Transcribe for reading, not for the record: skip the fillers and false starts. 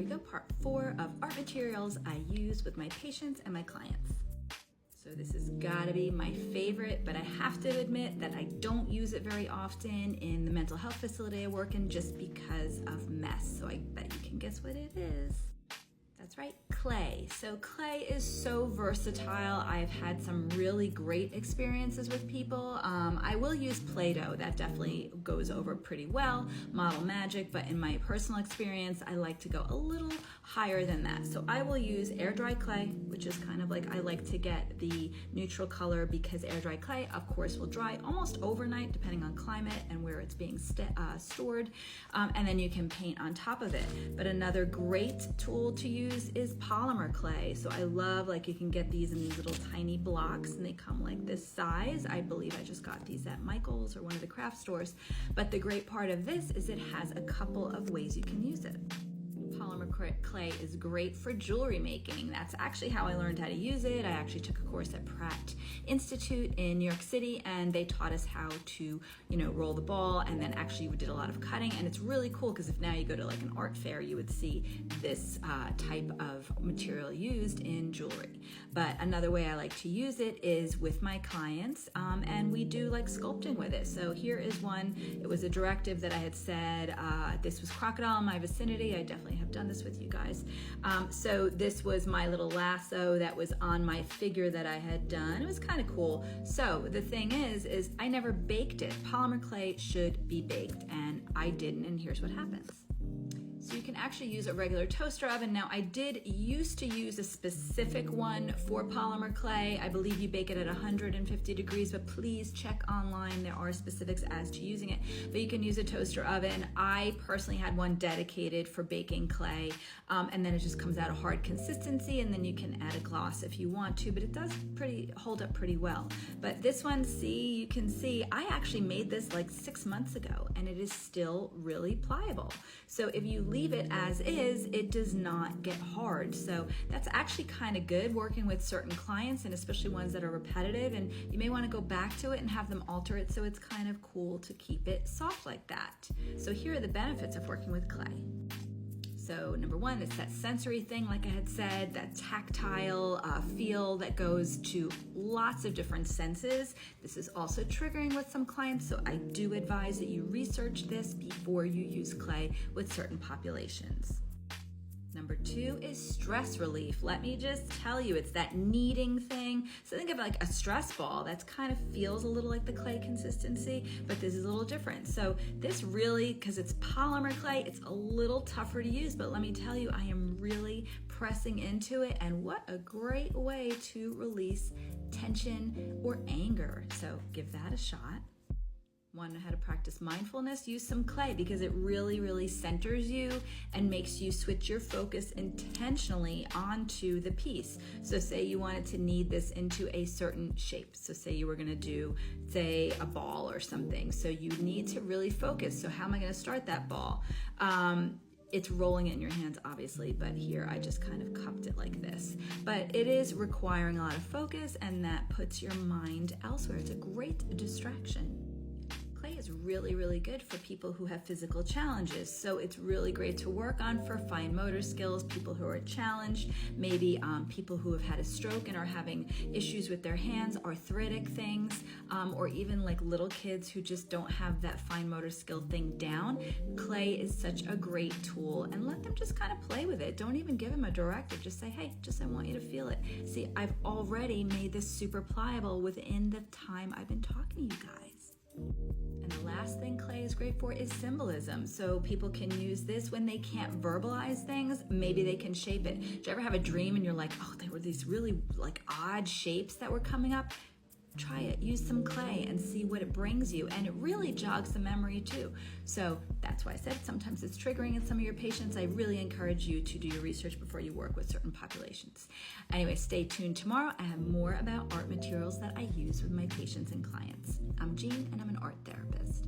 we go, part 4 of art materials I use with my patients and my clients. So this has gotta be my favorite, but I have to admit that I don't use it very often in the mental health facility I work in just because of mess. So I bet you can guess what it is. That's right, clay. So clay is so versatile. I've had some really great experiences with people. I will use play-doh. That definitely goes over pretty well, model magic, but in my personal experience, I like to go a little higher than that. So I will use air dry clay, which is kind of like, I like to get the neutral color because air dry clay, of course, will dry almost overnight depending on climate and where it's being stored. And then you can paint on top of it. But another great tool to use is polymer clay. So I love, like, you can get these in these little tiny blocks and they come like this size. I believe I just got these at Michael's or one of the craft stores. But the great part of this is it has a couple of ways you can use it. Polymer clay is great for jewelry making. That's actually how I learned how to use it. I actually took a course at Pratt Institute in New York City, and they taught us how to, roll the ball, and then actually we did a lot of cutting. And it's really cool because if now you go to like an art fair, you would see this type of material used in jewelry. But another way I like to use it is with my clients, and we do like sculpting with it. So here is one. It was a directive that I had said, this was crocodile in my vicinity. I definitely have done this with you guys. So this was my little lasso that was on my figure that I had done. It was kind of cool. So the thing is I never baked it. Polymer clay should be baked, and I didn't, and here's what happens. So you can actually use a regular toaster oven. Now I did used to use a specific one for polymer clay. I believe you bake it at 150 degrees, but please check online. There are specifics as to using it, but you can use a toaster oven. I personally had one dedicated for baking clay, and then it just comes out a hard consistency, and then you can add a gloss if you want to, but it does hold up pretty well. But this one, you can see, I actually made this like 6 months ago, and it is still really pliable. So if you leave it as is, it does not get hard. So that's actually kind of good working with certain clients, and especially ones that are repetitive, and you may want to go back to it and have them alter it so it's kind of cool to keep it soft like that. So here are the benefits of working with clay. So number one, it's that sensory thing, like I had said, that tactile feel that goes to lots of different senses. This is also triggering with some clients, so I do advise that you research this before you use clay with certain populations. Number two is stress relief. Let me just tell you, it's that kneading thing. So think of like a stress ball. That's kind of feels a little like the clay consistency, but this is a little different. So this really, because it's polymer clay, it's a little tougher to use, but let me tell you, I am really pressing into it, and what a great way to release tension or anger. So give that a shot. Want to know how to practice mindfulness? Use some clay because it really centers you and makes you switch your focus intentionally onto the piece. So say you wanted to knead this into a certain shape. So say you were going to do, say, a ball or something. So you need to really focus. So how am I going to start that ball? It's rolling it in your hands, obviously, but here I just kind of cupped it like this. But it is requiring a lot of focus, and that puts your mind elsewhere. It's a great distraction. Clay is really good for people who have physical challenges. So it's really great to work on for fine motor skills, people who are challenged, maybe people who have had a stroke and are having issues with their hands, arthritic things, or even like little kids who just don't have that fine motor skill thing down. Clay is such a great tool, and let them just kind of play with it. Don't even give them a directive. Just say, hey, I want you to feel it. See, I've already made this super pliable within the time I've been talking to you guys. And the last thing clay is great for is symbolism. So people can use this when they can't verbalize things. Maybe they can shape it. Did you ever have a dream and you're like, oh, there were these really like odd shapes that were coming up? Try it, use some clay and see what it brings you. And it really jogs the memory too. So that's why I said sometimes it's triggering in some of your patients. I really encourage you to do your research before you work with certain populations. Anyway, stay tuned tomorrow. I have more about art materials that I use with my patients and clients. I'm Jean, and I'm an art therapist.